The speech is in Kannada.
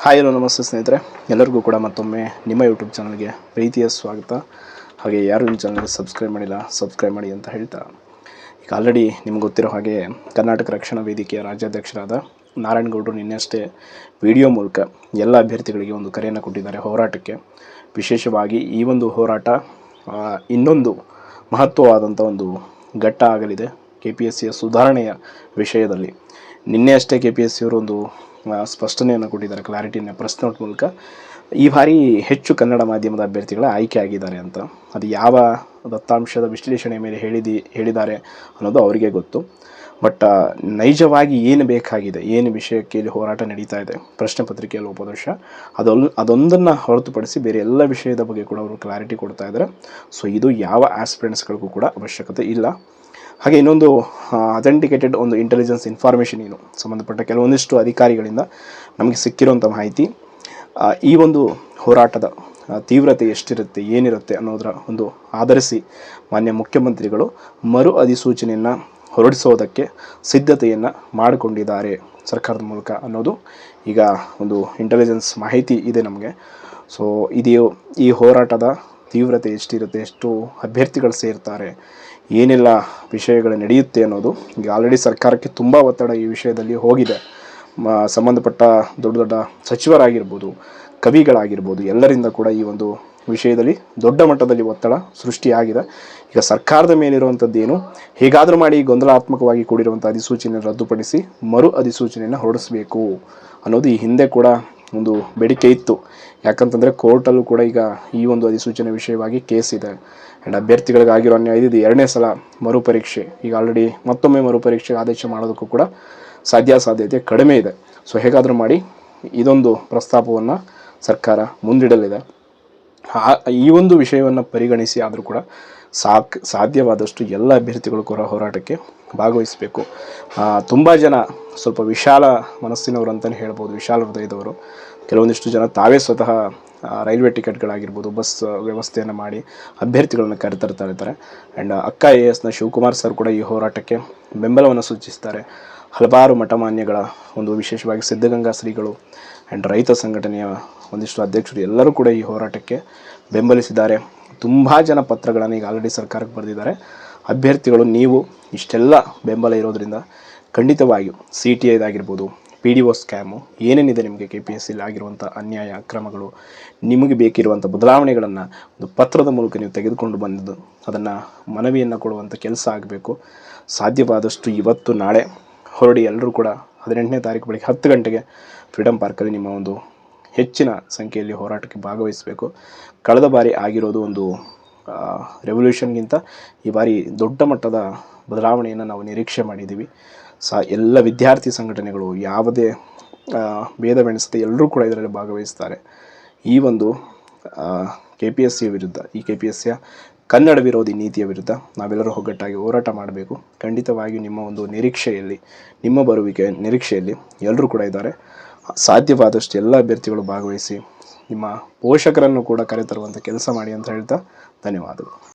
ಹಾಯ್ ಹಲೋ ನಮಸ್ತೆ ಸ್ನೇಹಿತರೆ, ಎಲ್ಲರಿಗೂ ಕೂಡ ಮತ್ತೊಮ್ಮೆ ನಿಮ್ಮ ಯೂಟ್ಯೂಬ್ ಚಾನಲ್ಗೆ ಪ್ರೀತಿಯ ಸ್ವಾಗತ. ಹಾಗೆ ಯಾರು ನಿಮ್ಮ ಚಾನಲ್ಗೆ ಸಬ್ಸ್ಕ್ರೈಬ್ ಮಾಡಿಲ್ಲ ಸಬ್ಸ್ಕ್ರೈಬ್ ಮಾಡಿ ಅಂತ ಹೇಳ್ತಾ, ಈಗ ಆಲ್ರೆಡಿ ನಿಮ್ಗೆ ಗೊತ್ತಿರೋ ಹಾಗೆ ಕರ್ನಾಟಕ ರಕ್ಷಣಾ ವೇದಿಕೆಯ ರಾಜ್ಯಾಧ್ಯಕ್ಷರಾದ ನಾರಾಯಣಗೌಡರು ನಿನ್ನೆಷ್ಟೇ ವಿಡಿಯೋ ಮೂಲಕ ಎಲ್ಲ ಅಭ್ಯರ್ಥಿಗಳಿಗೆ ಒಂದು ಕರೆಯನ್ನು ಕೊಟ್ಟಿದ್ದಾರೆ ಹೋರಾಟಕ್ಕೆ. ವಿಶೇಷವಾಗಿ ಈ ಒಂದು ಹೋರಾಟ ಇನ್ನೊಂದು ಮಹತ್ವವಾದಂಥ ಒಂದು ಘಟ್ಟ ಆಗಲಿದೆ KPSCಯ ಸುಧಾರಣೆಯ ವಿಷಯದಲ್ಲಿ. ನಿನ್ನೆ ಅಷ್ಟೇ KPSCಯವರು ಒಂದು ಸ್ಪಷ್ಟನೆಯನ್ನು ಕೊಟ್ಟಿದ್ದಾರೆ, ಕ್ಲಾರಿಟಿನ ಪ್ರೆಸ್ ನೋಟ್ ಮೂಲಕ. ಈ ಬಾರಿ ಹೆಚ್ಚು ಕನ್ನಡ ಮಾಧ್ಯಮದ ಅಭ್ಯರ್ಥಿಗಳ ಆಯ್ಕೆ ಆಗಿದ್ದಾರೆ ಅಂತ. ಅದು ಯಾವ ದತ್ತಾಂಶದ ವಿಶ್ಲೇಷಣೆ ಮೇಲೆ ಹೇಳಿದ್ದಾರೆ ಅನ್ನೋದು ಅವರಿಗೆ ಗೊತ್ತು. ಬಟ್ ನೈಜವಾಗಿ ಏನು ಬೇಕಾಗಿದೆ, ಏನು ವಿಷಯಕ್ಕೆ ಇಲ್ಲಿ ಹೋರಾಟ ನಡೀತಾ ಇದೆ, ಪ್ರಶ್ನೆ ಪತ್ರಿಕೆಯ ಲೋಪದೋಷ ಅದೊಂದನ್ನು ಹೊರತುಪಡಿಸಿ ಬೇರೆ ಎಲ್ಲ ವಿಷಯದ ಬಗ್ಗೆ ಕೂಡ ಅವರು ಕ್ಲಾರಿಟಿ ಕೊಡ್ತಾ ಇದ್ದಾರೆ. ಸೊ ಇದು ಯಾವ ಆಸ್ಪಿರೆಂಟ್ಸ್ಗಳಿಗೂ ಕೂಡ ಅವಶ್ಯಕತೆ ಇಲ್ಲ. ಹಾಗೆ ಇನ್ನೊಂದು ಅಥೆಂಟಿಕೇಟೆಡ್ ಒಂದು ಇಂಟೆಲಿಜೆನ್ಸ್ ಇನ್ಫಾರ್ಮೇಷನ್ ಏನು ಸಂಬಂಧಪಟ್ಟ ಕೆಲವೊಂದಿಷ್ಟು ಅಧಿಕಾರಿಗಳಿಂದ ನಮಗೆ ಸಿಕ್ಕಿರುವಂಥ ಮಾಹಿತಿ, ಈ ಒಂದು ಹೋರಾಟದ ತೀವ್ರತೆ ಎಷ್ಟಿರುತ್ತೆ, ಏನಿರುತ್ತೆ ಅನ್ನೋದರ ಒಂದು ಆಧರಿಸಿ ಮಾನ್ಯ ಮುಖ್ಯಮಂತ್ರಿಗಳು ಮರು ಅಧಿಸೂಚನೆಯನ್ನು ಹೊರಡಿಸೋದಕ್ಕೆ ಸಿದ್ಧತೆಯನ್ನು ಮಾಡಿಕೊಂಡಿದ್ದಾರೆ ಸರ್ಕಾರದ ಮೂಲಕ ಅನ್ನೋದು ಈಗ ಒಂದು ಇಂಟೆಲಿಜೆನ್ಸ್ ಮಾಹಿತಿ ಇದೆ ನಮಗೆ. ಸೊ ಈ ಹೋರಾಟದ ತೀವ್ರತೆ ಎಷ್ಟಿರುತ್ತೆ, ಎಷ್ಟು ಅಭ್ಯರ್ಥಿಗಳು ಸೇರ್ತಾರೆ, ಏನೆಲ್ಲ ವಿಷಯಗಳು ನಡೆಯುತ್ತೆ ಅನ್ನೋದು ಈಗ ಆಲ್ರೆಡಿ ಸರ್ಕಾರಕ್ಕೆ ತುಂಬ ಒತ್ತಡ ಈ ವಿಷಯದಲ್ಲಿ ಹೋಗಿದೆ. ಸಂಬಂಧಪಟ್ಟ ದೊಡ್ಡ ದೊಡ್ಡ ಸಚಿವರಾಗಿರ್ಬೋದು, ಕವಿಗಳಾಗಿರ್ಬೋದು, ಎಲ್ಲರಿಂದ ಕೂಡ ಈ ಒಂದು ವಿಷಯದಲ್ಲಿ ದೊಡ್ಡ ಮಟ್ಟದಲ್ಲಿ ಒತ್ತಡ ಸೃಷ್ಟಿಯಾಗಿದೆ. ಈಗ ಸರ್ಕಾರದ ಮೇಲಿರುವಂಥದ್ದೇನು, ಹೇಗಾದರೂ ಮಾಡಿ ಗೊಂದಲಾತ್ಮಕವಾಗಿ ಕೂಡಿರುವಂಥ ಅಧಿಸೂಚನೆ ರದ್ದುಪಡಿಸಿ ಮರು ಅಧಿಸೂಚನೆಯನ್ನು ಹೊರಡಿಸಬೇಕು ಅನ್ನೋದು ಈ ಹಿಂದೆ ಕೂಡ ಒಂದು ಬೇಡಿಕೆ ಇತ್ತು. ಯಾಕಂತಂದರೆ ಕೋರ್ಟಲ್ಲೂ ಕೂಡ ಈಗ ಈ ಒಂದು ಅಧಿಸೂಚನೆ ವಿಷಯವಾಗಿ ಕೇಸ್ ಇದೆ. ಆ್ಯಂಡ್ ಅಭ್ಯರ್ಥಿಗಳಿಗಾಗಿರೋ ಅನ್ಯಾಯ ಇದು 2ನೇ ಸಲ ಮರುಪರೀಕ್ಷೆ. ಈಗ ಆಲ್ರೆಡಿ ಮತ್ತೊಮ್ಮೆ ಮರುಪರೀಕ್ಷೆಗೆ ಆದೇಶ ಮಾಡೋದಕ್ಕೂ ಕೂಡ ಸಾಧ್ಯತೆ ಕಡಿಮೆ ಇದೆ. ಸೊ ಹೇಗಾದರೂ ಮಾಡಿ ಇದೊಂದು ಪ್ರಸ್ತಾಪವನ್ನು ಸರ್ಕಾರ ಮುಂದಿಡಲಿದೆ. ಈ ಒಂದು ವಿಷಯವನ್ನು ಪರಿಗಣಿಸಿ ಆದರೂ ಕೂಡ ಸಾಧ್ಯವಾದಷ್ಟು ಎಲ್ಲ ಅಭ್ಯರ್ಥಿಗಳು ಕೂಡ ಹೋರಾಟಕ್ಕೆ ಭಾಗವಹಿಸಬೇಕು. ತುಂಬ ಜನ ಸ್ವಲ್ಪ ವಿಶಾಲ ಮನಸ್ಸಿನವರು ಅಂತಲೇ ಹೇಳ್ಬೋದು, ವಿಶಾಲ ಹೃದಯದವರು. ಕೆಲವೊಂದಿಷ್ಟು ಜನ ತಾವೇ ಸ್ವತಃ ರೈಲ್ವೆ ಟಿಕೆಟ್ಗಳಾಗಿರ್ಬೋದು, ಬಸ್ ವ್ಯವಸ್ಥೆಯನ್ನು ಮಾಡಿ ಅಭ್ಯರ್ಥಿಗಳನ್ನು ಕರೆತರ್ತಾ ಇರ್ತಾರೆ. ಆ್ಯಂಡ್ ಅಕ್ಕ ASನ ಶಿವಕುಮಾರ್ ಸರ್ ಕೂಡ ಈ ಹೋರಾಟಕ್ಕೆ ಬೆಂಬಲವನ್ನು ಸೂಚಿಸ್ತಾರೆ. ಹಲವಾರು ಮಠಮಾನ್ಯಗಳ ಒಂದು ವಿಶೇಷವಾಗಿ ಸಿದ್ಧಗಂಗಾ ಶ್ರೀಗಳು ಆ್ಯಂಡ್ ರೈತ ಸಂಘಟನೆಯ ಒಂದಿಷ್ಟು ಅಧ್ಯಕ್ಷರು ಎಲ್ಲರೂ ಕೂಡ ಈ ಹೋರಾಟಕ್ಕೆ ಬೆಂಬಲಿಸಿದ್ದಾರೆ. ತುಂಬ ಜನ ಪತ್ರಗಳನ್ನು ಈಗ ಆಲ್ರೆಡಿ ಸರ್ಕಾರಕ್ಕೆ ಬರೆದಿದ್ದಾರೆ. ಅಭ್ಯರ್ಥಿಗಳು ನೀವು ಇಷ್ಟೆಲ್ಲ ಬೆಂಬಲ ಇರೋದರಿಂದ ಖಂಡಿತವಾಗಿಯೂ CTIದಾಗಿರ್ಬೋದು, PDO ಸ್ಕ್ಯಾಮು ಏನೇನಿದೆ ನಿಮಗೆ KPSCಲಿ ಆಗಿರುವಂಥ ಅನ್ಯಾಯ ಅಕ್ರಮಗಳು, ನಿಮಗೆ ಬೇಕಿರುವಂಥ ಬದಲಾವಣೆಗಳನ್ನು ಒಂದು ಪತ್ರದ ಮೂಲಕ ನೀವು ತೆಗೆದುಕೊಂಡು ಬಂದಿದ್ದು ಅದನ್ನು ಮನವಿಯನ್ನು ಕೊಡುವಂಥ ಕೆಲಸ ಆಗಬೇಕು. ಸಾಧ್ಯವಾದಷ್ಟು ಇವತ್ತು ನಾಳೆ ಹೊರಡಿ ಎಲ್ಲರೂ ಕೂಡ 18ನೇ ತಾರೀಕು ಬೆಳಗ್ಗೆ 10 ಗಂಟೆಗೆ ಫ್ರೀಡಮ್ ಪಾರ್ಕಲ್ಲಿ ನಿಮ್ಮ ಒಂದು ಹೆಚ್ಚಿನ ಸಂಖ್ಯೆಯಲ್ಲಿ ಹೋರಾಟಕ್ಕೆ ಭಾಗವಹಿಸಬೇಕು. ಕಳೆದ ಬಾರಿ ಆಗಿರೋದು ಒಂದು ರೆವಲ್ಯೂಷನ್ಗಿಂತ ಈ ಬಾರಿ ದೊಡ್ಡ ಮಟ್ಟದ ಬದಲಾವಣೆಯನ್ನು ನಾವು ನಿರೀಕ್ಷೆ ಮಾಡಿದ್ದೀವಿ. ಎಲ್ಲ ವಿದ್ಯಾರ್ಥಿ ಸಂಘಟನೆಗಳು ಯಾವುದೇ ಭೇದವೆಣಿಸದೆ ಎಲ್ಲರೂ ಕೂಡ ಇದರಲ್ಲಿ ಭಾಗವಹಿಸ್ತಾರೆ. ಈ ಒಂದು KPSC ವಿರುದ್ಧ, ಈ KPSCಯ ಕನ್ನಡ ವಿರೋಧಿ ನೀತಿಯ ವಿರುದ್ಧ ನಾವೆಲ್ಲರೂ ಒಗ್ಗಟ್ಟಾಗಿ ಹೋರಾಟ ಮಾಡಬೇಕು. ಖಂಡಿತವಾಗಿಯೂ ನಿಮ್ಮ ಒಂದು ನಿರೀಕ್ಷೆಯಲ್ಲಿ, ನಿಮ್ಮ ಬರುವಿಕೆ ನಿರೀಕ್ಷೆಯಲ್ಲಿ ಎಲ್ಲರೂ ಕೂಡ ಇದ್ದಾರೆ. ಸಾಧ್ಯವಾದಷ್ಟು ಎಲ್ಲ ಅಭ್ಯರ್ಥಿಗಳು ಭಾಗವಹಿಸಿ ನಿಮ್ಮ ಪೋಷಕರನ್ನು ಕೂಡ ಕರೆತರುವಂಥ ಕೆಲಸ ಮಾಡಿ ಅಂತ ಹೇಳ್ತಾ ಧನ್ಯವಾದಗಳು.